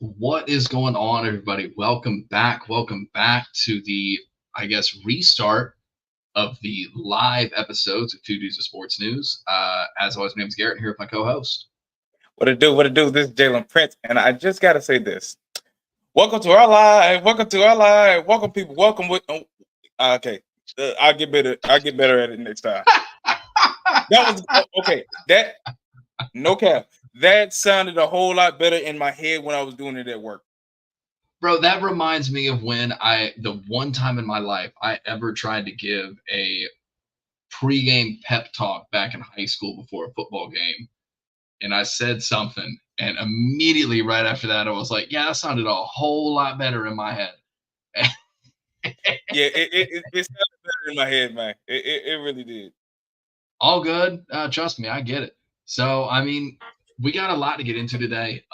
What is going on, everybody? Welcome back. Welcome back to the, restart of the live episodes of Two Dudes of Sports News. As always, my name is Garrett, here with my co-host. What it do? What it do? This is Jalen Prince, and I just got to say this. Welcome to our live. Welcome to our live. Welcome, people. Welcome. Okay, I'll get better. I'll get better at it next time. That was okay. That no cap. That sounded a whole lot better in my head when I was doing it at work. Bro, that reminds me of when the one time in my life I ever tried to give a pregame pep talk back in high school before a football game. And I said something, and immediately right after that, I was like, yeah, that sounded a whole lot better in my head. Yeah, it sounded better in my head, man. It really did. All good. Trust me, I get it. So, we got a lot to get into today.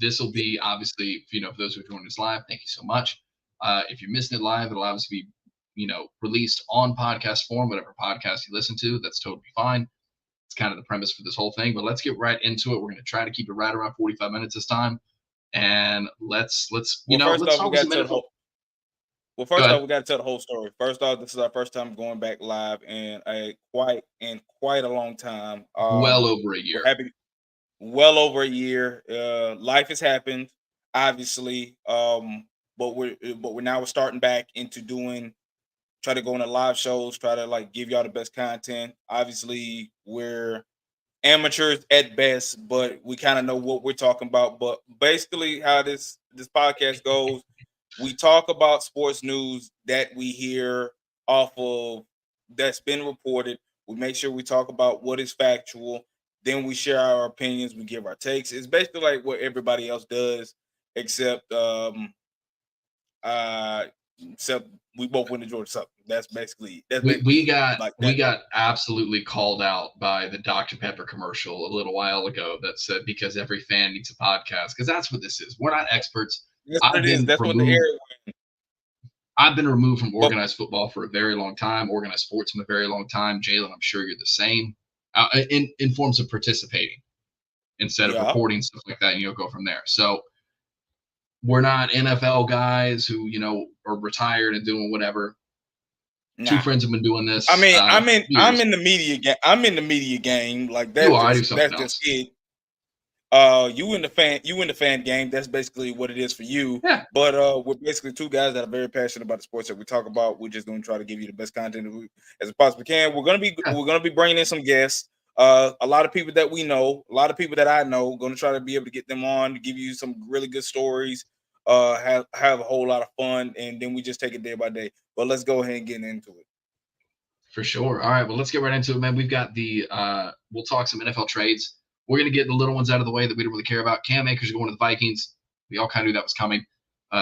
This will be obviously, for those who are joining us live, thank you so much. If you're missing it live, it'll obviously be, released on podcast form, whatever podcast you listen to. That's totally fine. It's kind of the premise for this whole thing. But let's get right into it. We're going to try to keep it right around 45 minutes this time, and let's let's talk with some NFL. Well, first off, we got to tell the whole story. First off, this is our first time going back live in quite a long time. Well over a year. We're happy. Well over a year. Life has happened, obviously. But we're now starting back into try to go into live shows, try to give y'all the best content. Obviously, we're amateurs at best, but we kind of know what we're talking about. But basically, how this podcast goes, we talk about sports news that we hear off of that's been reported. We make sure we talk about what is factual. Then we share our opinions. We give our takes. It's basically like what everybody else does, except we both went to Georgia Southern. We got absolutely called out by the Dr. Pepper commercial a little while ago that said because every fan needs a podcast, because that's what this is. We're not experts. That's what it is. That's what the area. I've been removed from organized football for a very long time, organized sports from a very long time. Jalen, I'm sure you're the same. In forms of participating instead of reporting stuff like that, and go from there. So we're not NFL guys who are retired and doing whatever. Nah. Two friends have been doing this. I'm in the media game. I'm in the media game. Like that's just it. You in the fan game. That's basically what it is for you. Yeah. But we're basically two guys that are very passionate about the sports that we talk about. We're just going to try to give you the best content as we possibly can. We're gonna be bringing in some guests. A lot of people that we know, a lot of people that I know. Going to try to be able to get them on to give you some really good stories. Have a whole lot of fun, and then we just take it day by day. But let's go ahead and get into it. For sure. All right. Well, let's get right into it, man. We've got we'll talk some NFL trades. We're going to get the little ones out of the way that we don't really care about. Cam Akers going to the Vikings. We all kind of knew that was coming.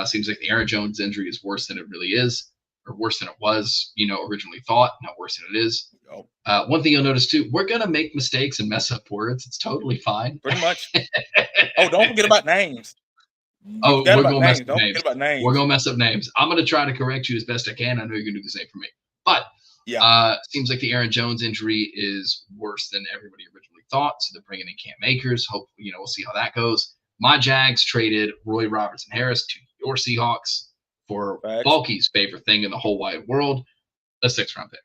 Seems like the Aaron Jones injury is worse than it really is, or worse than it was, originally thought, not worse than it is. One thing you'll notice, too, we're going to make mistakes and mess up words. It's totally fine. Pretty much. Oh, don't forget about names. We're going to mess up names. We're going to mess up names. I'm going to try to correct you as best I can. I know you're going to do the same for me. But seems like the Aaron Jones injury is worse than everybody originally thought. So they're bringing in Cam Akers. Hopefully, we'll see how that goes. My Jags traded Roy Robertson Harris to your Seahawks for Balky's favorite thing in the whole wide world, a 6th-round pick.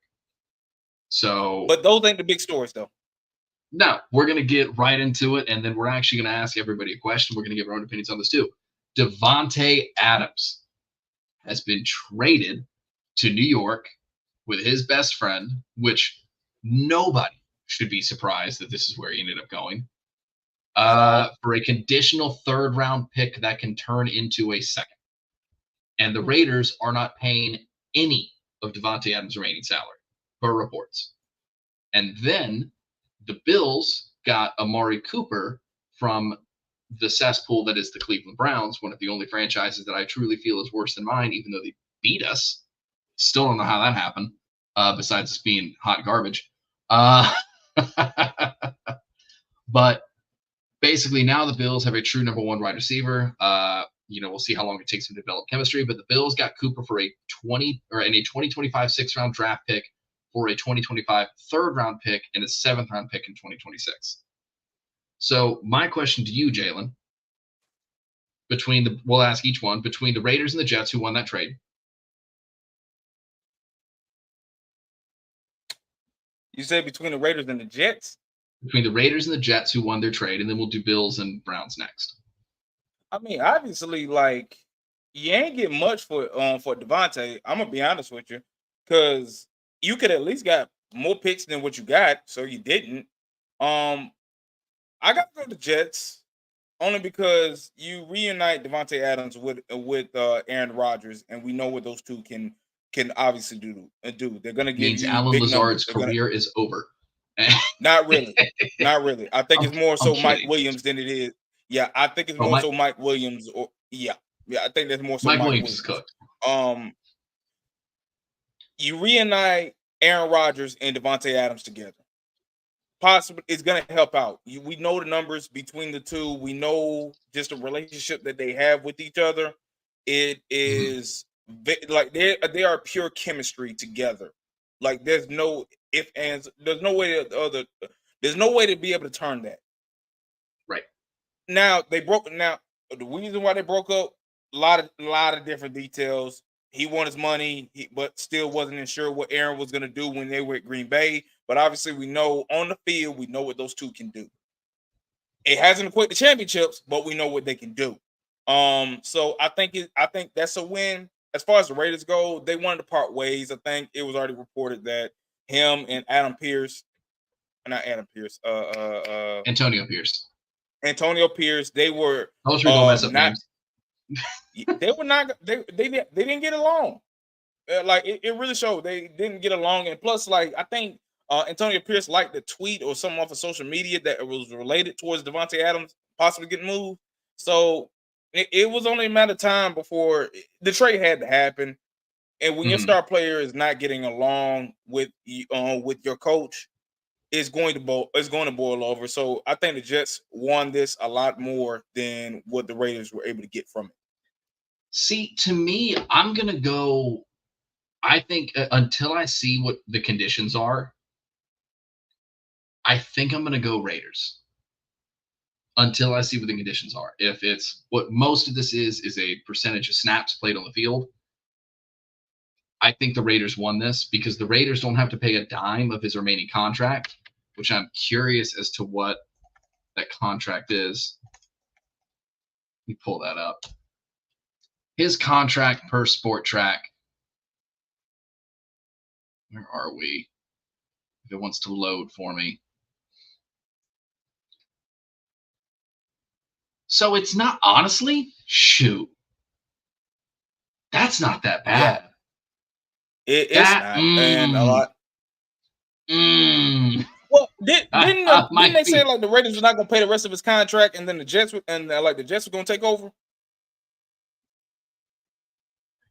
So, but those ain't the big stories, though. No, we're going to get right into it, and then we're actually going to ask everybody a question. We're going to give our own opinions on this too. Davante Adams has been traded to New York with his best friend, which nobody should be surprised that this is where he ended up going, for a conditional 3rd-round pick that can turn into a 2nd. And the Raiders are not paying any of Davante Adams' remaining salary, per reports. And then the Bills got Amari Cooper from the cesspool that is the Cleveland Browns, one of the only franchises that I truly feel is worse than mine, even though they beat us. Still don't know how that happened, besides us being hot garbage. But basically now the Bills have a true number 1 wide receiver. We'll see how long it takes to develop chemistry, but the Bills got Cooper for in a 2025 6th-round draft pick, for a 2025 3rd-round pick, and a 7th-round pick in 2026. So my question to you, Jalen, we'll ask each one, between the Raiders and the Jets, who won that trade? You said between the Raiders and the Jets? Between the Raiders and the Jets, who won their trade, and then we'll do Bills and Browns next. I mean, obviously, like, you ain't getting much for Davante. I'm gonna be honest with you, because you could at least got more picks than what you got, so you didn't. I got to go to the Jets only because you reunite Davante Adams with Aaron Rodgers, and we know what those two can obviously do. They're gonna give Means you Alan big Lazard's numbers. career is over. Not really, not really. I think it's more so Mike kidding. Williams than it is. Yeah, I think it's more so Mike Williams. Or yeah, I think that's more so Mike Williams is cooked. You reunite Aaron Rodgers and Davante Adams together. Possibly, it's going to help out. We know the numbers between the two. We know just the relationship that they have with each other. It is like they are pure chemistry together. Like there's no if ands. There's no way there's no way to be able to turn that. Right. Now the reason why they broke up, a lot of different details. He won his money, but still wasn't sure what Aaron was going to do when they were at Green Bay. But obviously, we know on the field, we know what those two can do. It hasn't equated to championships, but we know what they can do. So I think that's a win. As far as the Raiders go, they wanted to part ways. I think it was already reported that him and Antonio Pierce, they were they were not they didn't get along. Like it really showed they didn't get along, and plus, like I think Antonio Pierce liked the tweet or something off of social media that was related towards Davante Adams possibly getting moved. So it was only a matter of time before the trade had to happen. And when your star player is not getting along with your coach, it's going to boil over. So I think the Jets won this a lot more than what the Raiders were able to get from it. See, to me, I'm gonna go. I think until I see what the conditions are, I think I'm going to go Raiders. Until I see what the conditions are. If it's what most of this is a percentage of snaps played on the field, I think the Raiders won this because the Raiders don't have to pay a dime of his remaining contract, which I'm curious as to what that contract is. Let me pull that up. His contract per Sport Track. Where are we? If it wants to load for me. So it's not, honestly, shoot. That's not that bad. Yeah. It's not. And a lot. Well, didn't they say like the Raiders were not going to pay the rest of his contract, and then the Jets were going to take over?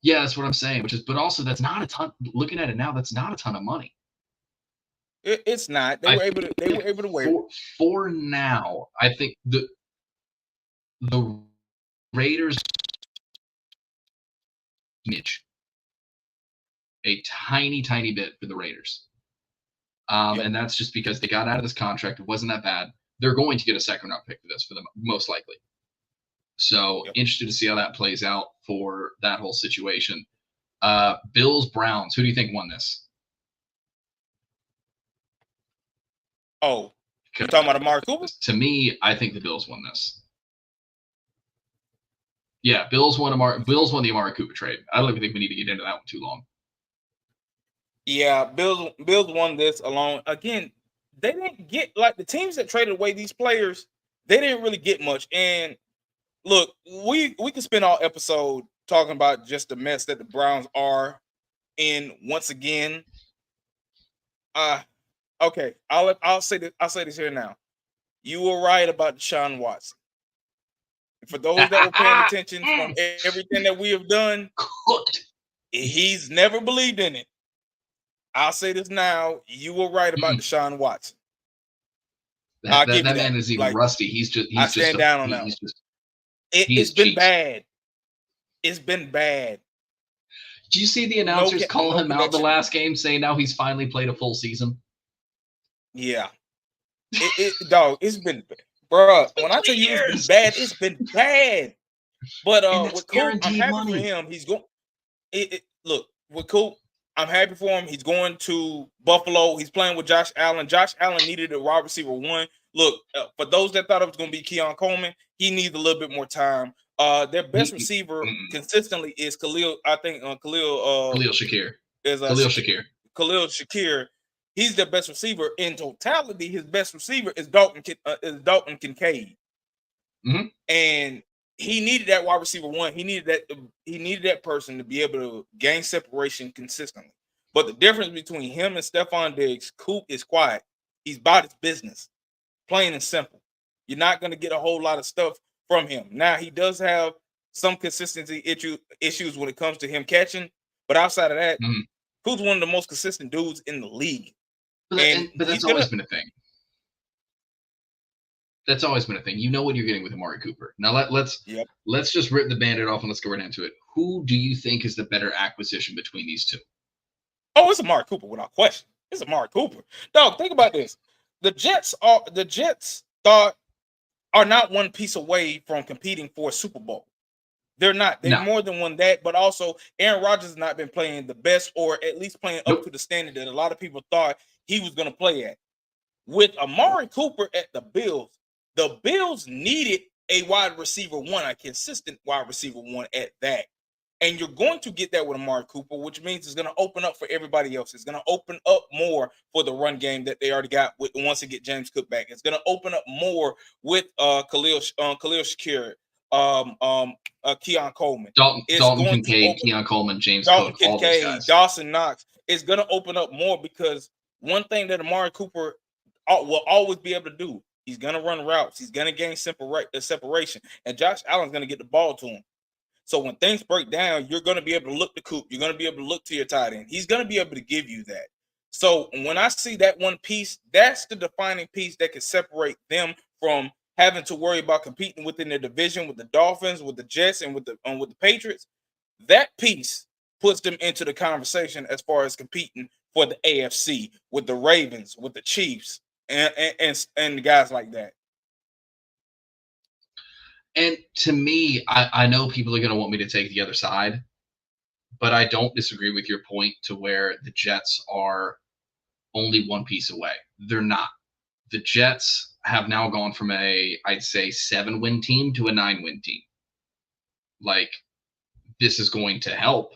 Yeah, that's what I'm saying. But also that's not a ton. Looking at it now, that's not a ton of money. It's not. They were able to wait for now. I think the Raiders a tiny bit for the Raiders. And that's just because they got out of this contract. It wasn't that bad. They're going to get a second round pick for this for them, most likely. So interested to see how that plays out for that whole situation. Bills, Browns. Who do you think won this? Oh, you're talking about Amari Cooper? To me, I think the Bills won this. Yeah, Bills won the Amari Cooper trade. I don't even think we need to get into that one too long. Yeah, Bills won this alone. Again, they didn't get like the teams that traded away these players. They didn't really get much. And look, we can spend all episode talking about just the mess that the Browns are in once again. Okay, I'll say this here now. You were right about Deshaun Watson. For those that were paying attention from everything that we have done, he's never believed in it. I'll say this now. You were right about Deshaun Watson. That man is even rusty. He's stand down on that. It's been bad. It's been bad. Did you see the announcers call him out the last game, saying now he's finally played a full season? Yeah. Dog, it's been bad. Bro, when I tell you it's been bad, it's been bad. But And that's with Coop, I'm guaranteed happy for money. him. He's going. Look, with Coop, I'm happy for him. He's going to Buffalo. He's playing with Josh Allen. Josh Allen needed a wide receiver one. Look, for those that thought it was going to be Keon Coleman, he needs a little bit more time. Their best receiver consistently is Khalil. I think Khalil Shakir. is Khalil Shakir. Khalil Shakir. He's their best receiver. In totality, his best receiver is Dalton Kincaid. And he needed that wide receiver one. He needed that person to be able to gain separation consistently. But the difference between him and Stephon Diggs, Coop is quiet. He's about his business, plain and simple. You're not going to get a whole lot of stuff from him. Now, he does have some consistency issues when it comes to him catching. But outside of that, Coop's one of the most consistent dudes in the league. But that's always been a thing. That's always been a thing. You know what you're getting with Amari Cooper. Now let's just rip the Band-Aid off and let's go right into it. Who do you think is the better acquisition between these two? Oh, it's Amari Cooper without question. It's Amari Cooper. Dog, think about this. The Jets are not one piece away from competing for a Super Bowl. They're not. They're more than one that, but also Aaron Rodgers has not been playing the best, or at least playing up to the standard that a lot of people thought he was going to play at. With Amari Cooper at the Bills needed a wide receiver one, a consistent wide receiver one at that. And you're going to get that with Amari Cooper, which means it's going to open up for everybody else. It's going to open up more for the run game that they already got once they get James Cook back. It's going to open up more with Khalil Shakir, Keon Coleman. Dalton Kincaid, Keon Coleman, James Cook, all those guys. Dawson Knox. It's going to open up more because one thing that Amari Cooper will always be able to do, he's going to run routes. He's going to gain separation. And Josh Allen's going to get the ball to him. So when things break down, you're going to be able to look to Coop. You're going to be able to look to your tight end. He's going to be able to give you that. So when I see that one piece, that's the defining piece that can separate them from having to worry about competing within their division with the Dolphins, with the Jets, and with the Patriots. That piece puts them into the conversation as far as competing for the AFC with the Ravens, with the Chiefs, and the guys like that. And to me, I know people are going to want me to take the other side, but I don't disagree with your point to where the Jets are only one piece away. They're not. The Jets have now gone from I'd say 7-win team to a 9-win team. Like, this is going to help,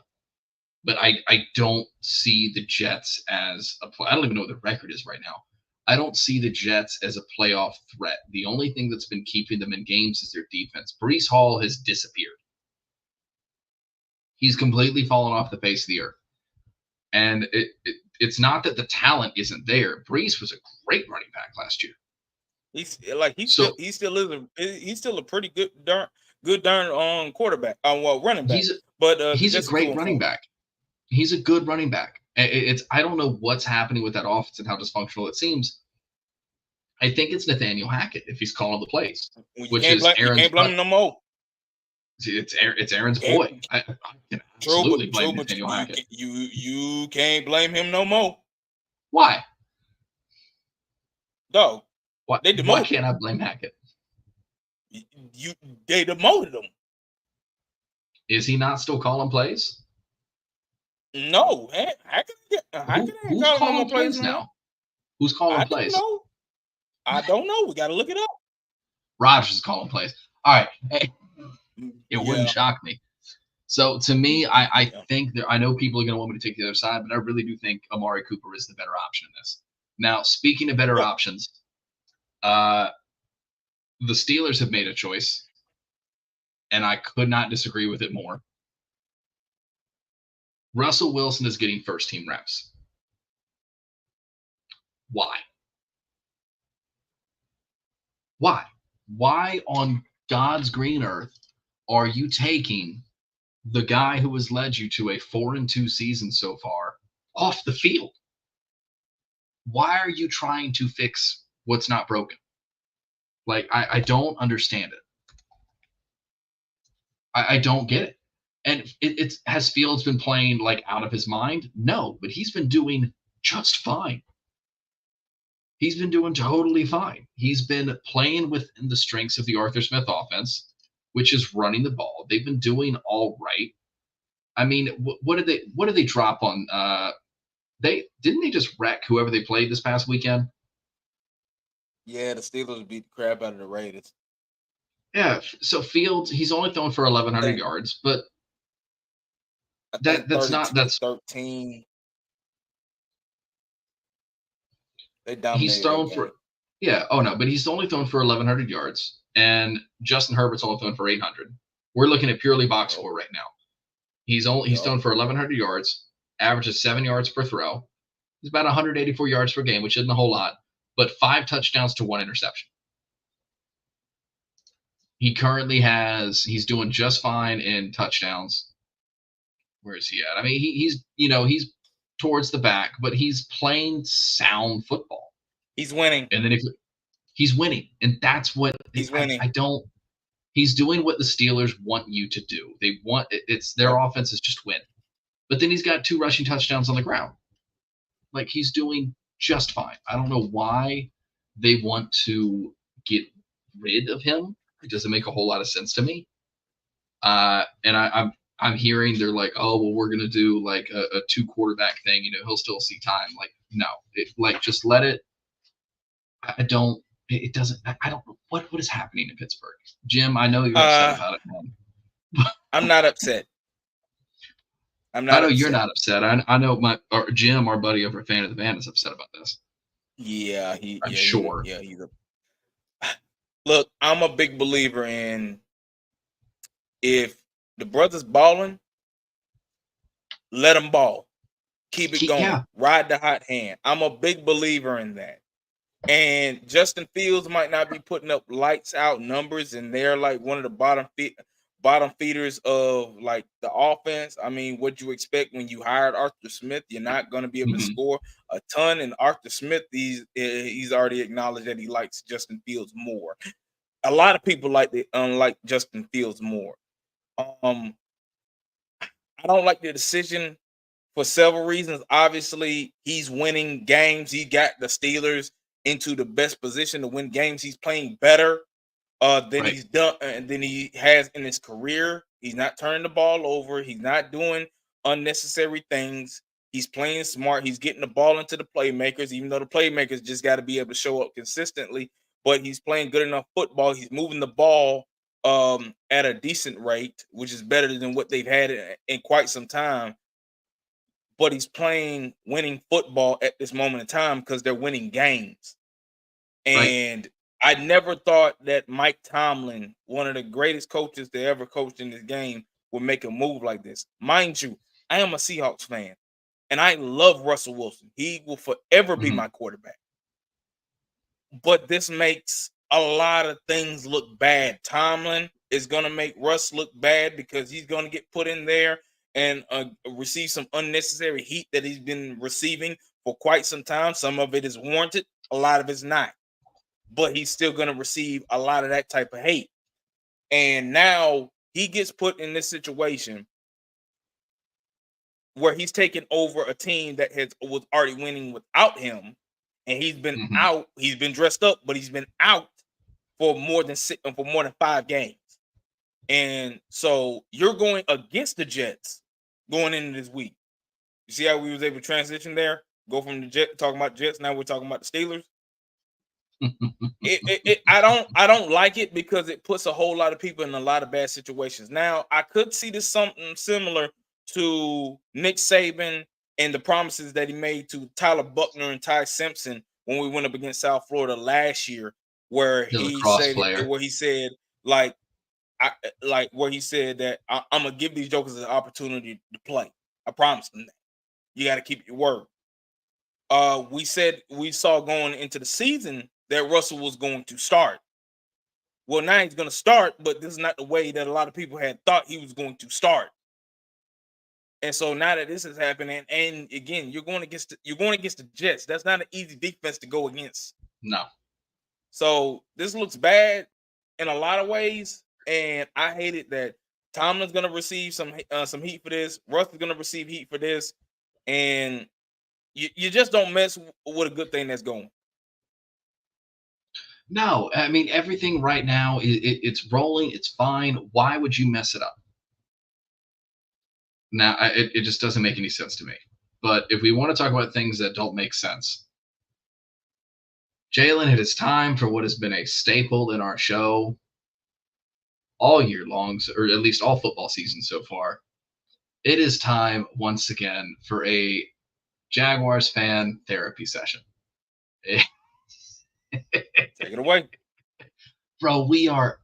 but I don't see the Jets as I don't even know what the record is right now. I don't see the Jets as a playoff threat. The only thing that's been keeping them in games is their defense. Breece Hall has disappeared. He's completely fallen off the face of the earth. And it's not that the talent isn't there. Breece was a great running back last year. He's still a pretty good darn quarterback. Running back. He's a great running back. He's a good running back. I don't know what's happening with that offense and how dysfunctional it seems. I think it's Nathaniel Hackett if he's calling the plays, which is Aaron's. You can't blame him no more. It's Aaron's boy. I can absolutely blame Nathaniel Hackett. You can't blame him no more. Why? Dog. Why can't I blame Hackett? They demoted him. Is he not still calling plays? No, who's calling plays now? Who's calling plays? I don't know. We got to look it up. Rodgers is calling plays. All right. It wouldn't shock me. So to me, I think I know people are going to want me to take the other side, but I really do think Amari Cooper is the better option in this. Now, speaking of better options, the Steelers have made a choice, and I could not disagree with it more. Russell Wilson is getting first-team reps. Why? Why? Why on God's green earth are you taking the guy who has led you to a 4-2 season so far off the field? Why are you trying to fix what's not broken? Like, I don't understand it. I don't get it. And has Fields been playing like out of his mind? No, but he's been doing just fine. He's been doing totally fine. He's been playing within the strengths of the Arthur Smith offense. which is running the ball. They've been doing all right. I mean, what did they drop on? They just wreck whoever they played this past weekend. Yeah, the Steelers beat the crap out of the Raiders. Yeah. So Fields, he's only thrown for 1,100 think yards, but I think that's not 32 to that's 13. They he's dominated that thrown game. for yeah. Oh no, but he's only thrown for 1,100 yards, and Justin Herbert's only thrown for 800. We're looking at purely box Yup, score right now. He's yup. thrown for 1,100 yards, averages 7 yards per throw. He's about 184 yards per game, which isn't a whole lot, but 5 touchdowns to 1 interception. He's doing just fine in touchdowns. Where is he at? I mean, he's towards the back, but he's playing sound football. He's winning. And then if he's winning, and that's what He's winning. I don't. He's doing what the Steelers want you to do. They want it's their Yep. offense is just win. But then he's got 2 rushing touchdowns on the ground. Like he's doing just fine. I don't know why they want to get rid of him. It doesn't make a whole lot of sense to me. And I'm hearing they're like, oh well, we're gonna do like a 2 quarterback thing. He'll still see time. Like no, just let it. I don't. It doesn't. I don't know what is happening in Pittsburgh. Jim, I know you're upset Uh, about it, man. I'm not upset. I'm I not know you're upset. not upset. I know Jim, our buddy over Fan of the Band, is upset about this. Yeah, I'm sure. he's a look. I'm a big believer in if the brothers balling, let them ball. Keep it going. Yeah, Ride the hot hand. I'm a big believer in that. And Justin Fields might not be putting up lights out numbers, and they're like one of the bottom feeders of like the offense. I mean, what you expect when you hired Arthur Smith? You're not going to be able to hmm score a ton. And Arthur Smith, he's already acknowledged that he likes Justin Fields more. A lot of people like Justin Fields more. Um, I don't like the decision for several reasons. Obviously, he's winning games. He got the Steelers into the best position to win games. He's playing better than right, he's done and than he has in his career. He's not turning the ball over. He's not doing unnecessary things. He's playing smart. He's getting the ball into the playmakers, even though the playmakers just got to be able to show up consistently. But he's playing good enough football. He's moving the ball at a decent rate, which is better than what they've had in quite some time. But he's playing winning football at this moment in time because they're winning games. right. And I never thought that Mike Tomlin, one of the greatest coaches to ever coach in this game, would make a move like this. Mind you, I am a Seahawks fan and I love Russell Wilson. He will forever be hmm my quarterback. But this makes a lot of things look bad. Tomlin is going to make Russ look bad because he's going to get put in there and receive some unnecessary heat that he's been receiving for quite some time. Some of it is warranted, a lot of it's not. But he's still going to receive a lot of that type of hate. And now he gets put in this situation where he's taken over a team that was already winning without him, and he's been hmm out. He's been dressed up, but he's been out for more than 5 games. And so you're going against the Jets going into this week. You see how we was able to transition there? Go from the Jet talking about Jets, now we're talking about the Steelers. I don't like it because it puts a whole lot of people in a lot of bad situations. Now I could see this something similar to Nick Saban and the promises that he made to Tyler Buckner and Ty Simpson when we went up against South Florida last year, where The lacrosse player, he said like where he said that I'm gonna give these jokers an opportunity to play. I promise them that. You got to keep your word. We saw going into the season that Russell was going to start. Well, now he's going to start, but this is not the way that a lot of people had thought he was going to start. And so now that this is happening, and again, you're going against the Jets. That's not an easy defense to go against. no, So this looks bad in a lot of ways, and I hate it that Tomlin's going to receive some heat for this. Russ is going to receive heat for this, and you just don't mess with a good thing that's going. No, I mean everything right now it's rolling, it's fine. Why would you mess it up? Now it just doesn't make any sense to me. But if we want to talk about things that don't make sense, Jalen, it is time for what has been a staple in our show all year long, or at least all football season so far. It is time once again for a Jaguars fan therapy session. Take it away. Bro, But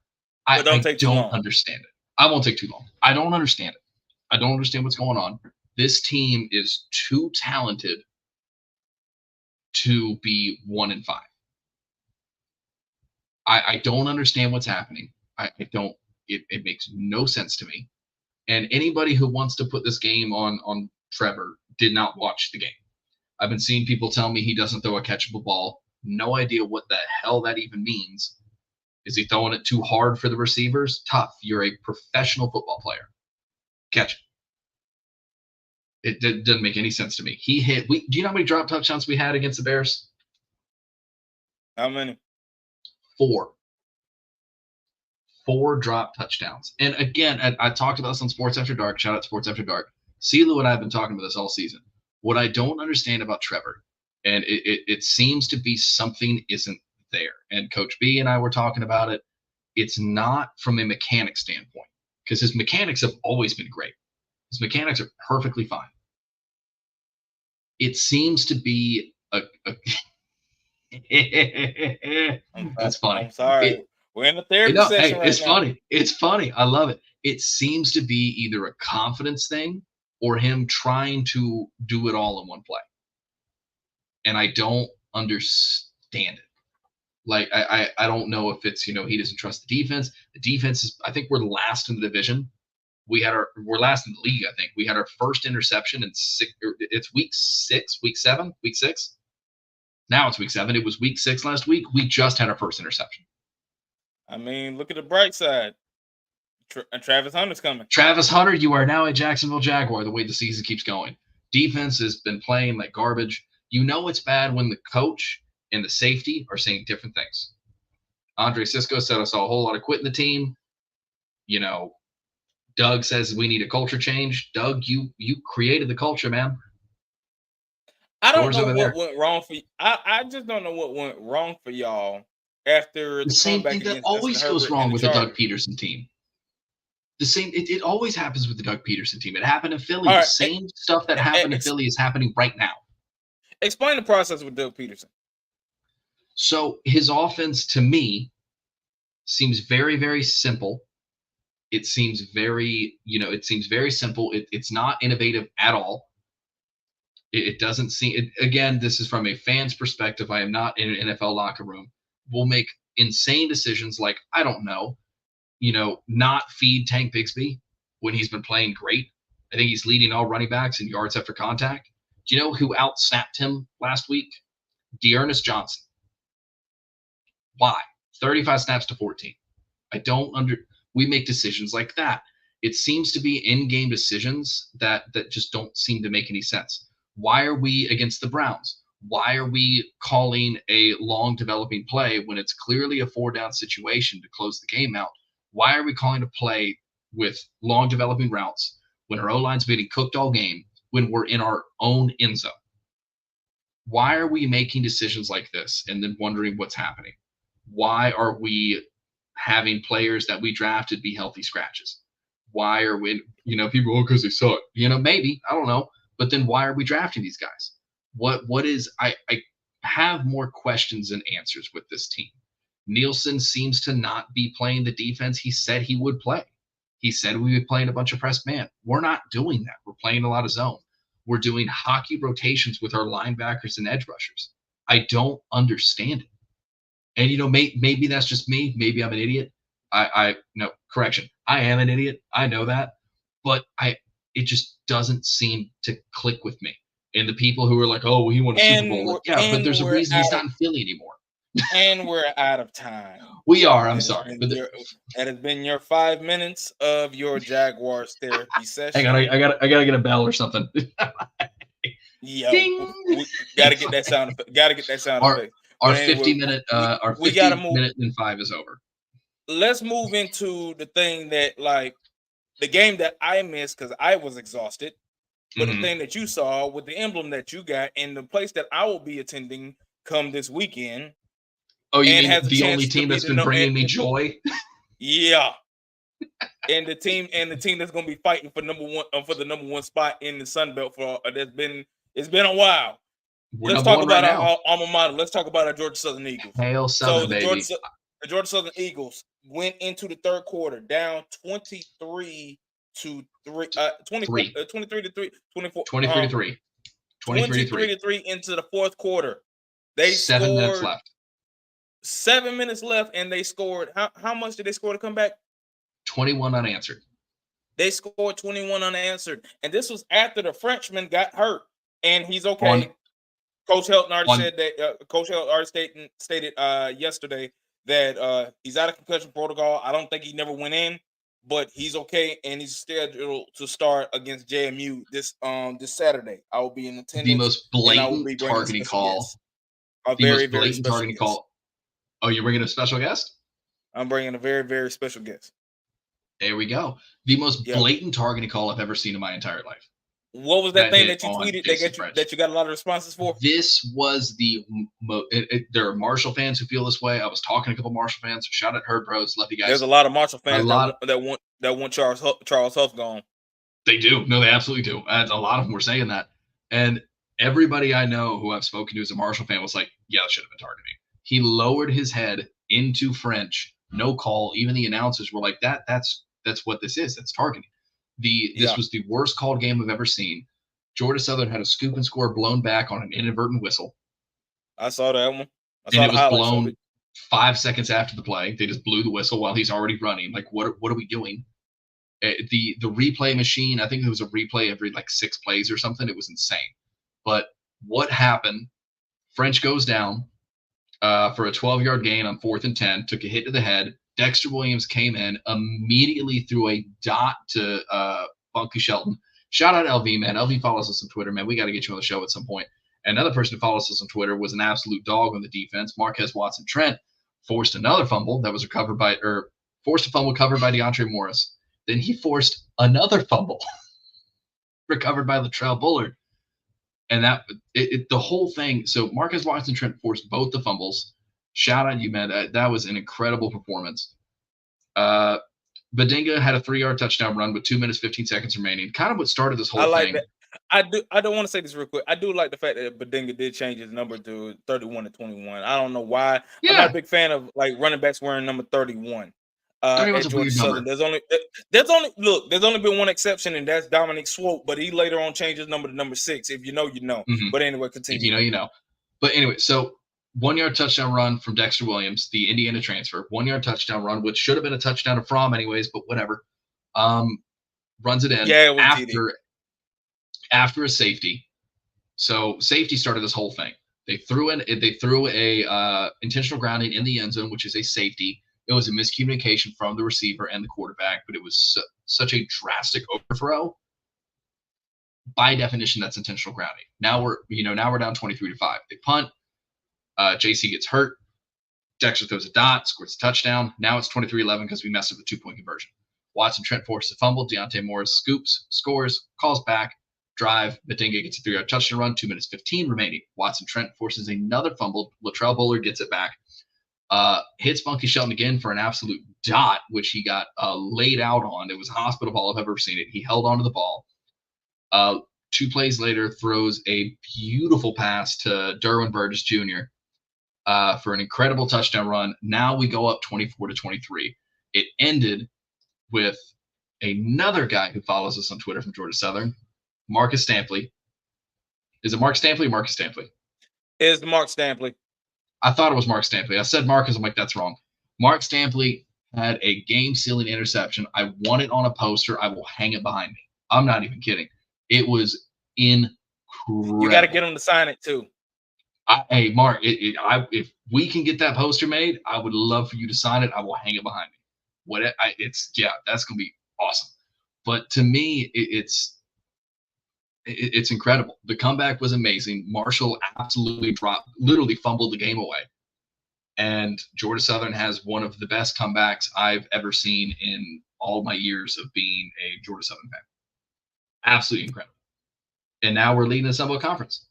don't I take too don't long. understand it. I won't take too long. I don't understand it. I don't understand what's going on. This team is too talented to be 1-5. I don't understand what's happening. I don't. It makes no sense to me. And anybody who wants to put this game on Trevor did not watch the game. I've been seeing people tell me he doesn't throw a catchable ball. No idea what the hell that even means. Is he throwing it too hard for the receivers? Tough. You're a professional football player. Catch it. It doesn't make any sense to me. He hit. Do you know how many drop touchdowns we had against the Bears? How many? 4. 4 drop touchdowns. And again, I talked about this on Sports After Dark. Shout out Sports After Dark. CeeLo and I have been talking about this all season. What I don't understand about Trevor, and it seems to be something isn't there. And Coach B and I were talking about it. It's not from a mechanic standpoint, because his mechanics have always been great. His mechanics are perfectly fine. It seems to be a that's funny. I'm sorry. We're in a therapy session right it's now. funny. It's funny. I love it. It seems to be either a confidence thing or him trying to do it all in one play. And I don't understand it. Like I don't know if it's, he doesn't trust the defense. The defense is, I think we're last in the division. We're last in the league. I think we had our first interception in it's week 6. Now it's week 7. It was week 6 last week. We just had our first interception. I mean, look at the bright side. Travis Hunter's coming. Travis Hunter, you are now a Jacksonville Jaguar the way the season keeps going. Defense has been playing like garbage. You know it's bad when the coach and the safety are saying different things. Andre Cisco said I saw a whole lot of quitting the team. Doug says we need a culture change. Doug, you created the culture, man. I don't know what went wrong for you. I just don't know what went wrong for y'all after the same thing that always goes wrong with the Doug Peterson team. The same, it always happens with the Doug Peterson team. It happened in Philly. The same stuff that happened in Philly is happening right now. Explain the process with Doug Peterson. So his offense, to me, seems very, very simple. It seems very, very simple. It's not innovative at all. It doesn't seem, again, this is from a fan's perspective. I am not in an NFL locker room. We'll make insane decisions like, I don't know, not feed Tank Bigsby when he's been playing great. I think he's leading all running backs in yards after contact. Do you know who out-snapped him last week? Dearness Johnson. Why? 35 snaps to 14. We make decisions like that. It seems to be in-game decisions that just don't seem to make any sense. Why are we against the Browns? Why are we calling a long developing play when it's clearly a 4-down situation to close the game out? Why are we calling a play with long developing routes when our O-line's being cooked all game, when we're in our own end zone? Why are we making decisions like this and then wondering what's happening? Why are we having players that we drafted be healthy scratches? Why are we, people, because they suck. Maybe, I don't know. But then why are we drafting these guys? I have more questions than answers with this team. Nielsen seems to not be playing the defense he said he would play. He said we would be playing a bunch of press man. We're not doing that. We're playing a lot of zone. We're doing hockey rotations with our linebackers and edge rushers. I don't understand it. And, maybe that's just me. Maybe I'm an idiot. No, correction. I am an idiot. I know that. But it just doesn't seem to click with me. And the people who are like, oh, well, he won a Super Bowl. Like, yeah, but there's a reason he's not in Philly anymore. And we're out of time. We are. I'm sorry. That has been your 5 minutes of your Jaguars therapy session. Hang on, I gotta get a bell or something. Yeah, we gotta get that sound effect. Our But anyway, 50-minute, our we got to 50 move. minute and 5 is over. Let's move into the thing that, like, the game that I missed because I was exhausted. But the Mhm. thing that you saw with the emblem that you got and the place that I will be attending come this weekend Oh, you and mean has a the only chance to team be that's the been bringing me joy? yeah, and the team that's going to be fighting for the number one spot in the Sun Belt for it's been a while. We're Let's number talk 1 right about now. our alma mater. Let's talk about our Georgia Southern Eagles. Hail So Southern, baby. The Georgia Southern Eagles went into the third quarter down 23 to 3, 24, 3. 23 to 3, 24, 23 to 3. 23 to 23 3. to 3 into the fourth quarter. They 7 minutes scored left. 7 minutes left, and they scored. How much did they score to come back? 21 unanswered. They scored 21 unanswered, and this was after the Frenchman got hurt, and he's okay. On Coach Helton already on said that. Coach Helton already stated yesterday that he's out of concussion protocol. I don't think he never went in, but he's okay, and he's scheduled to start against JMU this Saturday. I will be in the attendance, most and I will be blatant bringing a targeting special call. guest. A The very, most very blatant special targeting guest. call. Oh, you're bringing a special guest? I'm bringing a very, very special guest. There we go. The most Yep. blatant targeting call I've ever seen in my entire life. What was that thing hit that you on tweeted Jason French. that you got a lot of responses for? This was there are Marshall fans who feel this way. I was talking to a couple Marshall fans. Shout out Herd Bros. Love you guys. There's a lot of Marshall fans lot that want Charles Huff gone. They do. No, they absolutely do. And a lot of them were saying that. And everybody I know who I've spoken to as a Marshall fan was like, yeah, that should have been targeting. He lowered his head into French, no call. Even the announcers were like, that's what this is. That's targeting. This was the worst called game I've ever seen. Georgia Southern had a scoop and score blown back on an inadvertent whistle. I saw that one. And it was blown 5 seconds after the play. They just blew the whistle while he's already running. Like, what are we doing? The replay machine, I think there was a replay every like 6 plays or something. It was insane. But what happened? French goes down for a 12-yard gain on 4th and 10, took a hit to the head. Dexter Williams came in, immediately threw a dot to Funky Shelton. Shout out LV, man. LV follows us on Twitter, man. We got to get you on the show at some point. Another person who follows us on Twitter was an absolute dog on the defense. Marquez Watson Trent forced another fumble that was forced a fumble covered by DeAndre Morris. Then he forced another fumble recovered by Latrell Bullard. And the whole thing. So Marquez Watson Trent forced both the fumbles. Shout out you, man. That was an incredible performance. Badinga had a 3-yard touchdown run with 2 minutes, 15 seconds remaining. Kind of what started this whole thing. That. I don't want to say this real quick. I do like the fact that Badinga did change his number to 31 to 21. I don't know why. Yeah. I'm not a big fan of like running backs wearing number 31. 31's a weird number. There's only been one exception, and that's Dominic Swope, but he later on changed his number to number 6. If you know, you know. Mm-hmm. But anyway, continue. If you know, you know. But anyway, so 1-yard touchdown run from Dexter Williams, the Indiana transfer. 1-yard touchdown run, which should have been a touchdown to Fromm anyways, but whatever. Runs it in. Yeah, after a safety. So safety started this whole thing. They threw a intentional grounding in the end zone, which is a safety. It was a miscommunication from the receiver and the quarterback, but it was such a drastic overthrow. By definition, that's intentional grounding. Now we're down 23 to 5. They punt. JC gets hurt. Dexter throws a dot, scores a touchdown. Now it's 23-11 because we messed up the 2-point conversion. Watson Trent forces a fumble. Deontay Morris scoops, scores, calls back, drive. Badinga gets a 3-yard touchdown run. 2 minutes 15 remaining. Watson Trent forces another fumble. Latrell Bullard gets it back. Hits Funky Shelton again for an absolute dot, which he got laid out on. It was a hospital ball if I've ever seen it. He held onto the ball. 2 plays later, throws a beautiful pass to Derwin Burgess Jr. For an incredible touchdown run. Now we go up 24 to 23. It ended with another guy who follows us on Twitter from Georgia Southern, Marcus Stampley. Is it Mark Stampley or Marcus Stampley? It's Mark Stampley. I thought it was Mark Stampley. I said Marcus. I'm like, that's wrong. Mark Stampley had a game-sealing interception. I want it on a poster. I will hang it behind me. I'm not even kidding. It was incredible. You got to get him to sign it too. Hey, Mark, if we can get that poster made, I would love for you to sign it. I will hang it behind me. That's going to be awesome. But to me, it's It's incredible. The comeback was amazing. Marshall absolutely literally fumbled the game away. And Georgia Southern has one of the best comebacks I've ever seen in all my years of being a Georgia Southern fan. Absolutely incredible. And now we're leading the Sun Belt Conference.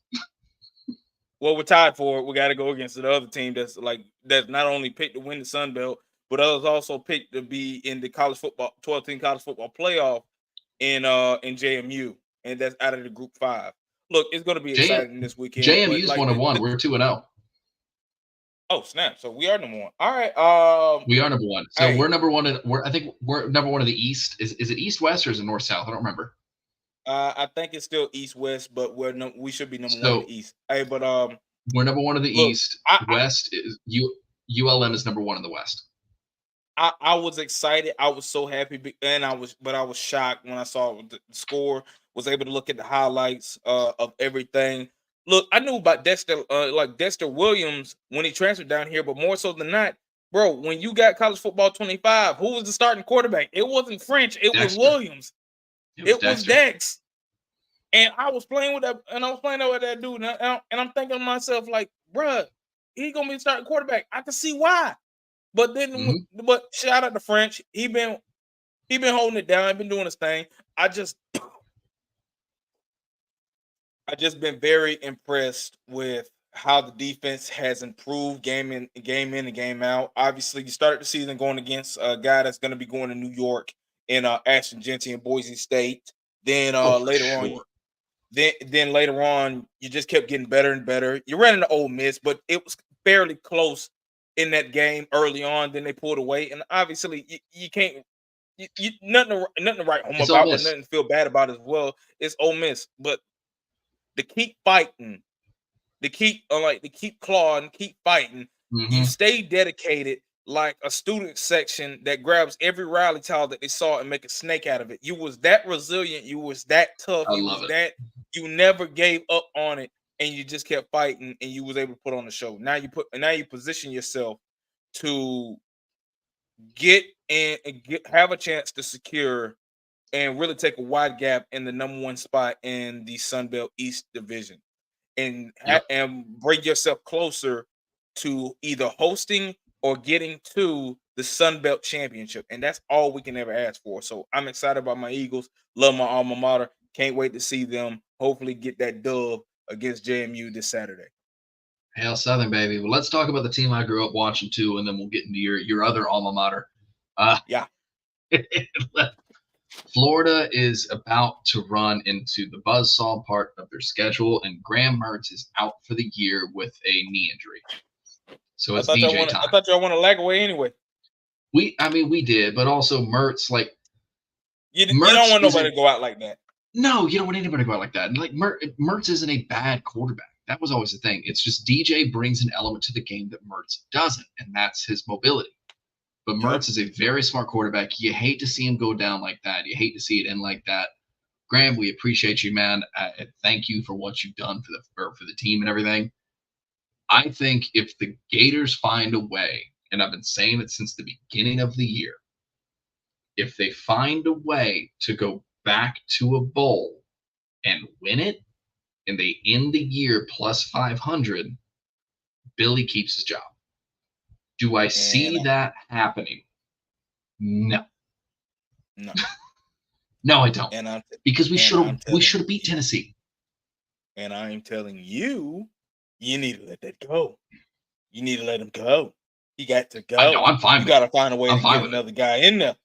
Well, we're tied for it. We got to go against the other team that's not only picked to win the Sun Belt, but others also picked to be in the college football 12-team college football playoff in JMU, and that's out of the Group 5. Look, it's going to be exciting this weekend. JMU's 1-1. We're 2-0. Oh snap! So we are number one. All right. We are number one. So we're number one. I think we're number one in the East. Is it East West or is it North South? I don't remember. I think it's still East West, but we should be number one in the East. Hey, but we're number one in the East. West is ULM is number one in the West. I was excited. I was so happy, and I was shocked when I saw the score. Was able to look at the highlights of everything. Look, I knew about Dexter Williams when he transferred down here, but more so than that, bro, when you got college football 25, who was the starting quarterback? It wasn't French. It was Williams. It was Dex. And I was playing with that, and I was playing with that dude, and I'm thinking to myself, like, bruh, he gonna be the starting quarterback. I can see why. But then, but shout out to French. He been holding it down. He been doing his thing. I just been very impressed with how the defense has improved game in and game out. Obviously, you started the season going against a guy that's going to be going to New York in Ashton Genty and Boise State. Then later on, you just kept getting better and better. You ran into Ole Miss, but it was fairly close in that game early on. Then they pulled away, and obviously, you can't. Nothing to write home about, but nothing to feel bad about as well. It's Ole Miss, but to keep fighting, to keep clawing, keep fighting. You stay dedicated like a student section that grabs every rally towel that they saw and make a snake out of it. You was that resilient. You was that tough. You never gave up on it, and you just kept fighting, and you was able to put on the show. Now you position yourself to have a chance to secure and really take a wide gap in the number one spot in the Sun Belt East Division, and bring yourself closer to either hosting or getting to the Sun Belt Championship. And that's all we can ever ask for. So I'm excited about my Eagles. Love my alma mater. Can't wait to see them hopefully get that dub against JMU this Saturday. Hail Southern, baby. Well, let's talk about the team I grew up watching too, and then we'll get into your other alma mater. Florida is about to run into the buzzsaw part of their schedule, and Graham Mertz is out for the year with a knee injury. So it's DJ time. I thought y'all want to lag away anyway. We did, but also Mertz, like you don't want nobody to go out like that. No, you don't want anybody to go out like that. And like Mertz isn't a bad quarterback. That was always the thing. It's just DJ brings an element to the game that Mertz doesn't, and that's his mobility. But Mertz is a very smart quarterback. You hate to see him go down like that. You hate to see it end like that. Graham, we appreciate you, man. Thank you for what you've done for the team and everything. I think if the Gators find a way, and I've been saying it since the beginning of the year, if they find a way to go back to a bowl and win it, and they end the year plus 500, Billy keeps his job. Do I see that happening? No. No, I don't. Because we should have beat Tennessee. And I'm telling you, you need to let that go. You need to let him go. He got to go. I know, I'm fine. You got to find a way to get another guy in there.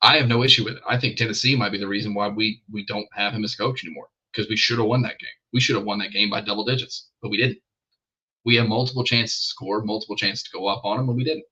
I have no issue with it. I think Tennessee might be the reason why we don't have him as coach anymore, because we should have won that game. We should have won that game by double digits, but we didn't. We had multiple chances to score, multiple chances to go up on them, and we didn't.